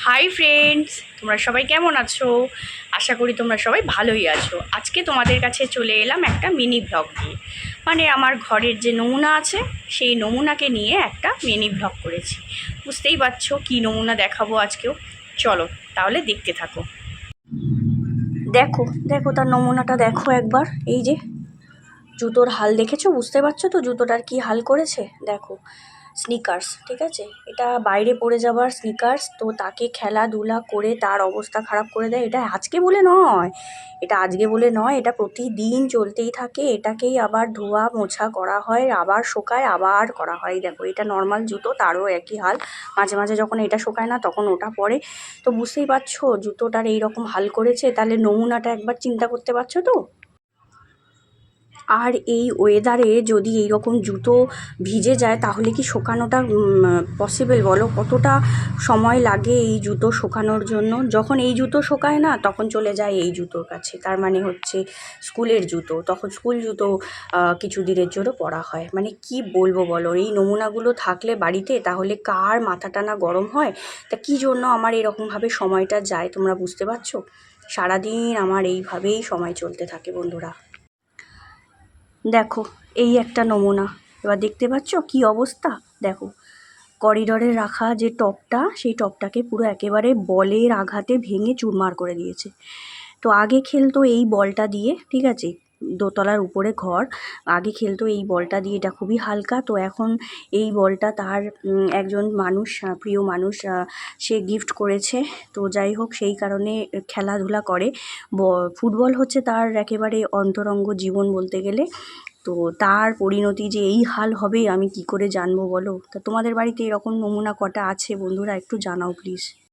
Hi friends, তোমরা সবাই কেমন আছো? আশা করি তোমরা সবাই ভালোই আছো। আজকে তোমাদের কাছে চলে এলাম একটা মিনি ব্লগ নিয়ে। মানে আমার ঘরের যে নমুনা আছে সেই নমুনাকে নিয়ে একটা মিনি ব্লগ করেছি। বুঝতেই পারছো কী নমুনা দেখাবো আজকেও। চলো তাহলে দেখতে থাকো। দেখো দেখো তার নমুনাটা দেখো একবার। এই যে জুতোর হাল দেখেছো, বুঝতে পারছো তো জুতোটার কি হাল করেছে? দেখো, স্নিকার্স, ঠিক আছে, এটা বাইরে পড়ে যাবার স্নিকার্স। তো তাকে খেলাধুলা করে তার অবস্থা খারাপ করে দেয়। এটা আজকে বলে নয়, এটা প্রতিদিন চলতেই থাকে। এটাকেই আবার ধোয়া মোছা করা হয়, আবার শোকায়, আবার করা হয়। দেখো, এটা নর্মাল জুতো, তারও একই হাল। মাঝে মাঝে যখন এটা শোকায় না তখন ওটা পরে। তো বুঝতেই পারছো জুতোটার এইরকম হাল করেছে। তাহলে নমুনাটা একবার চিন্তা করতে পারছো তো। আর এই ওয়েদারে যদি এইরকম জুতো ভিজে যায় তাহলে কি শোকানোটা পসিবল বলো? কতটা সময় লাগে এই জুতো শোকানোর জন্য। যখন এই জুতো শোকায় না তখন চলে যায় এই জুতোর কাছে, তার মানে হচ্ছে স্কুলের জুতো। তখন স্কুল জুতো কিছু দিনের জন্য পরা হয়। মানে কি বলবো বলো, এই নমুনাগুলো থাকলে বাড়িতে তাহলে কার মাথাটা না গরম হয়। তা কী জন্য আমার এরকমভাবে সময়টা যায় তোমরা বুঝতে পারছো? সারাদিন আমার এইভাবেই সময় চলতে থাকে বন্ধুরা। দেখো, এই একটা নমুনা। এবার দেখতে পাচ্ছ কি অবস্থা। দেখো, করিডরে রাখা যে টপটা, সেই টপটাকে পুরো একেবারে বলের আঘাতে ভেঙে চুরমার করে দিয়েছে। তো আগে খেলতো এই বলটা দিয়ে, ঠিক আছে, দোতলার উপরে ঘর, আগে খেলতো এই বলটা দিয়ে। এটা খুবই হালকা। তো এখন এই বলটা তার একজন মানুষ, প্রিয় মানুষ, সে গিফট করেছে। তো যাই হোক, সেই কারণে খেলাধুলা করে। ফুটবল হচ্ছে তার একেবারে অন্তরঙ্গ জীবন বলতে গেলে। তো তার পরিণতি যে এই হাল হবে আমি কি করে জানবো বলো? তা তোমাদের বাড়িতে এরকম নমুনা কটা আছে বন্ধুরা, একটু জানাও প্লিজ।